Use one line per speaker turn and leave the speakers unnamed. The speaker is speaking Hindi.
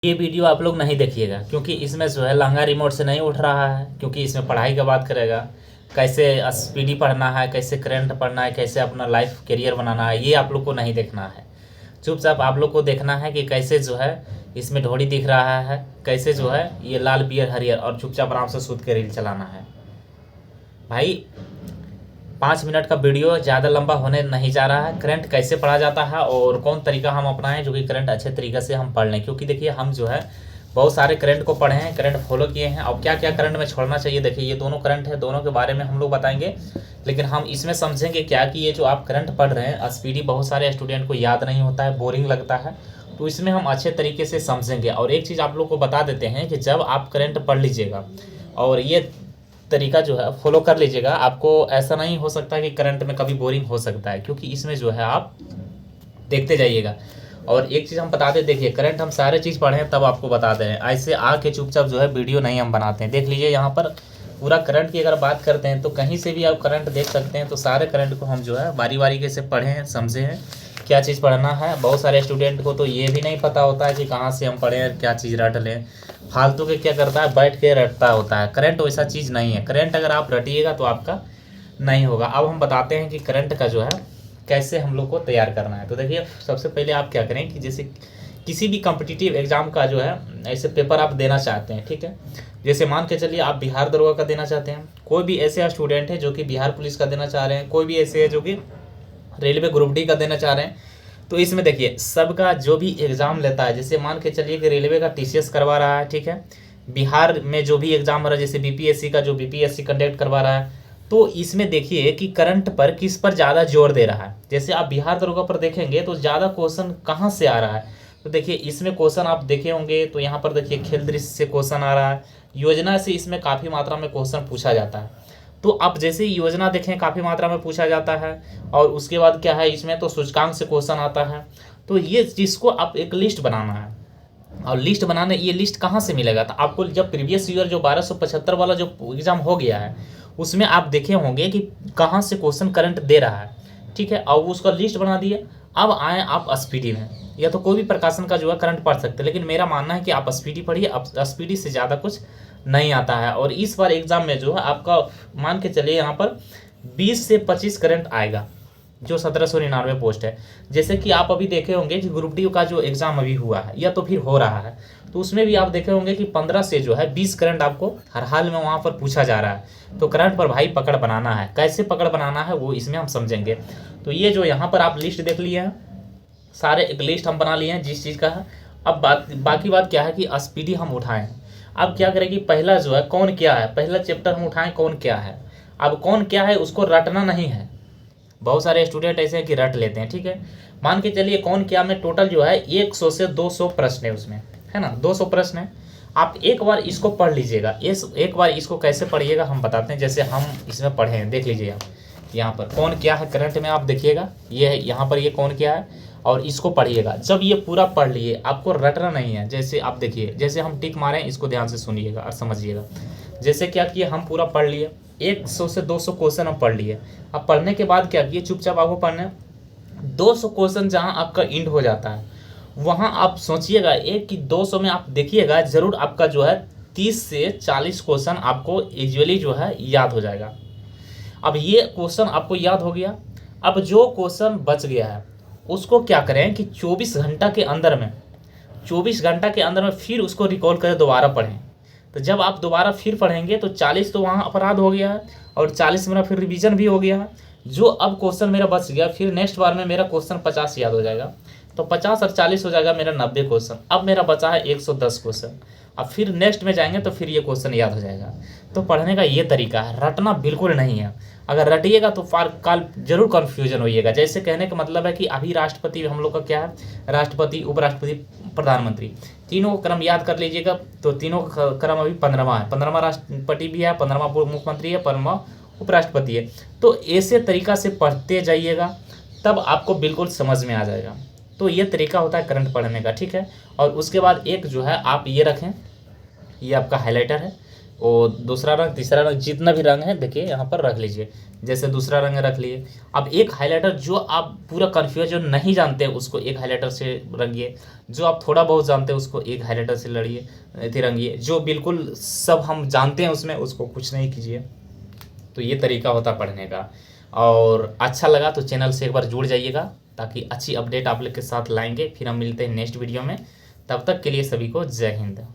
ये वीडियो आप लोग नहीं देखिएगा क्योंकि इसमें जो है लहंगा रिमोट से नहीं उठ रहा है, क्योंकि इसमें पढ़ाई का बात करेगा, कैसे स्पीडी पढ़ना है, कैसे करंट पढ़ना है, कैसे अपना लाइफ करियर बनाना है, ये आप लोग को नहीं देखना है। चुपचाप आप लोग को देखना है कि कैसे जो है इसमें ढोड़ी दिख रहा है, कैसे जो है ये लाल बियर हरियर, और चुपचाप आराम से सूत के रील चलाना है। भाई 5 मिनट का वीडियो ज़्यादा लंबा होने नहीं जा रहा है। करंट कैसे पढ़ा जाता है और कौन तरीका हम अपनाएं जो कि करंट अच्छे तरीके से हम पढ़ लें, क्योंकि देखिए हम जो है बहुत सारे करंट को पढ़े हैं, करंट फॉलो किए हैं, और क्या क्या करंट में छोड़ना चाहिए। देखिए ये दोनों करंट है, दोनों के बारे में हम लोग बताएंगे, लेकिन हम इसमें समझेंगे क्या कि ये जो आप करंट पढ़ रहे हैं स्पीडी बहुत सारे स्टूडेंट को याद नहीं होता है, बोरिंग लगता है, तो इसमें हम अच्छे तरीके से समझेंगे। और एक चीज़ आप लोग को बता देते हैं कि जब आप करंट पढ़ लीजिएगा और ये तरीका जो है फॉलो कर लीजिएगा, आपको ऐसा नहीं हो सकता कि करंट में कभी बोरिंग हो सकता है, क्योंकि इसमें जो है आप देखते जाइएगा। और एक चीज़ हम बताते, देखिए करंट हम सारे चीज़ पढ़ें तब आपको बता दे रहे हैं, ऐसे आके चुपचाप जो है वीडियो नहीं हम बनाते हैं। देख लीजिए यहाँ पर पूरा करंट की अगर बात करते हैं तो कहीं से भी आप करंट देख सकते हैं, तो सारे करंट को हम जो है बारी बारी के से पढ़े हैं, समझे हैं क्या चीज़ पढ़ना है। बहुत सारे स्टूडेंट को तो ये भी नहीं पता होता है कि कहाँ से हम पढ़ें, क्या चीज़ रट लें, फालतू के क्या करता है बैठ के रटता होता है। करंट वैसा चीज़ नहीं है, करंट अगर आप रटिएगा तो आपका नहीं होगा। अब हम बताते हैं कि करंट का जो है कैसे हम लोग को तैयार करना है। तो देखिए सबसे पहले आप क्या करें कि जैसे किसी भी कॉम्पिटिटिव एग्जाम का जो है ऐसे पेपर आप देना चाहते हैं, ठीक है, जैसे मान के चलिए आप बिहार दरोगा का देना चाहते हैं, कोई भी ऐसे स्टूडेंट है जो कि बिहार पुलिस का देना चाह रहे हैं, कोई भी ऐसे है जो कि रेलवे ग्रुप डी का देना चाह रहे हैं, तो इसमें देखिए सबका जो भी एग्ज़ाम लेता है, जैसे मान के चलिए कि रेलवे का टीसीएस करवा रहा है, ठीक है, बिहार में जो भी एग्ज़ाम हो रहा है जैसे बीपीएससी का जो बीपीएससी कंडक्ट करवा रहा है, तो इसमें देखिए कि करंट पर किस पर ज़्यादा जोर दे रहा है। जैसे आप बिहार दरोगा पर देखेंगे तो ज़्यादा क्वेश्चन कहाँ से आ रहा है, तो देखिए इसमें क्वेश्चन आप देखे होंगे, तो यहाँ पर देखिए खेल दृश्य से क्वेश्चन आ रहा है, योजना से इसमें काफ़ी मात्रा में क्वेश्चन पूछा जाता है। तो अब जैसे ही योजना देखें काफ़ी मात्रा में पूछा जाता है, और उसके बाद क्या है इसमें तो सूचकांक से क्वेश्चन आता है। तो ये जिसको आप एक लिस्ट बनाना है, और लिस्ट बनाने ये लिस्ट कहाँ से मिलेगा, तो आपको जब प्रीवियस ईयर जो 1275 वाला जो एग्ज़ाम हो गया है उसमें आप देखे होंगे कि कहाँ से क्वेश्चन करंट दे रहा है, ठीक है, और उसका लिस्ट बना दिए। अब आए आप स्पीडी में, या तो कोई भी प्रकाशन का जो है करंट पढ़ सकते हैं, लेकिन मेरा मानना है कि आप स्पीडी पढ़िए, अब स्पीडी से ज़्यादा कुछ नहीं आता है। और इस बार एग्ज़ाम में जो है आपका मान के चलिए यहाँ पर 20 से 25 करंट आएगा, जो 1799 पोस्ट है। जैसे कि आप अभी देखे होंगे कि ग्रुप डी का जो एग्ज़ाम अभी हुआ है या तो फिर हो रहा है, तो उसमें भी आप देखे होंगे कि 15 से जो है 20 करंट आपको हर हाल में वहाँ पर पूछा जा रहा है। तो करंट पर भाई पकड़ बनाना है, कैसे पकड़ बनाना है वो इसमें हम समझेंगे। तो ये जो यहाँ पर आप लिस्ट देख लिए हैं, सारे एक लिस्ट हम बना लिए हैं जिस चीज़ का है। अब बाकी बात क्या है कि स्पीडी हम उठाएं। अब क्या करें कि पहला जो है कौन क्या है, पहला चैप्टर हम उठाएं कौन क्या है। अब कौन क्या है उसको रटना नहीं है, बहुत सारे स्टूडेंट ऐसे हैं कि रट लेते हैं, ठीक है। मान के चलिए कौन क्या में टोटल जो है 100 से 200 प्रश्न है उसमें, है ना, 200 प्रश्न है। आप एक बार इसको पढ़ लीजिएगा, एक बार इसको कैसे पढ़िएगा हम बताते हैं। जैसे हम इसमें पढ़े हैं, देख लीजिए आप यहाँ पर कौन क्या है करंट में, आप देखिएगा ये है यहाँ पर ये कौन क्या है, और इसको पढ़िएगा। जब ये पूरा पढ़ लिए, आपको रटना नहीं है। जैसे आप देखिए, जैसे हम टिक मारें, इसको ध्यान से सुनिएगा और समझिएगा। जैसे क्या किए, हम पूरा पढ़ लिए, 100 से 200 क्वेश्चन हम पढ़ लिए। अब पढ़ने के बाद क्या किए, चुपचाप आपको पढ़ना 200 क्वेश्चन जहाँ आपका इंड हो जाता है, वहाँ आप सोचिएगा एक कि 200 में आप देखिएगा जरूर आपका जो है 30 से 40 क्वेश्चन आपको यूजुअली जो है याद हो जाएगा। अब ये क्वेश्चन आपको याद हो गया, अब जो क्वेश्चन बच गया है उसको क्या करें कि 24 घंटा के अंदर में, 24 घंटा के अंदर में फिर उसको रिकॉल करें, दोबारा पढ़ें। तो जब आप दोबारा फिर पढ़ेंगे तो 40 तो वहाँ अपराध हो गया है, और 40 मेरा फिर रिवीजन भी हो गया है। जो अब क्वेश्चन मेरा बच गया, फिर नेक्स्ट बार में मेरा क्वेश्चन 50 याद हो जाएगा, तो 50 और 40 हो जाएगा मेरा 90 क्वेश्चन। अब मेरा बचा है 110 क्वेश्चन। अब फिर नेक्स्ट में जाएंगे तो फिर ये क्वेश्चन याद हो जाएगा। तो पढ़ने का ये तरीका है, रटना बिल्कुल नहीं है। अगर रटिएगा तो काल जरूर कन्फ्यूजन होइएगा। जैसे कहने का मतलब है कि अभी राष्ट्रपति हम लोग का क्या है, राष्ट्रपति, उपराष्ट्रपति, प्रधानमंत्री, तीनों क्रम याद कर लीजिएगा। तो तीनों क्रम अभी 15वां है, 15वां राष्ट्रपति भी है, 15वां मुख्यमंत्री है, 15वां उपराष्ट्रपति है। तो ऐसे तरीका से पढ़ते जाइएगा, तब आपको बिल्कुल समझ में आ जाएगा। तो ये तरीका होता है करंट पढ़ने का, ठीक है। और उसके बाद एक जो है आप ये रखें, ये आपका हाइलाइटर है, वो दूसरा रंग, तीसरा रंग, जितना भी रंग है देखिए यहाँ पर रख लीजिए। जैसे दूसरा रंग रख लिए। अब एक हाइलाइटर जो आप पूरा कन्फ्यूज जो नहीं जानते उसको एक हाइलाइटर से रंगिए, जो आप थोड़ा बहुत जानते हैं उसको एक हाइलाइटर से लड़िए अथी रंगिए, जो बिल्कुल सब हम जानते हैं उसमें उसको कुछ नहीं कीजिए। तो ये तरीका होता पढ़ने का। और अच्छा लगा तो चैनल से एक बार जुड़ जाइएगा, ताकि अच्छी अपडेट आप लोग के साथ लाएंगे। फिर हम मिलते हैं नेक्स्ट वीडियो में, तब तक के लिए सभी को जय हिंद।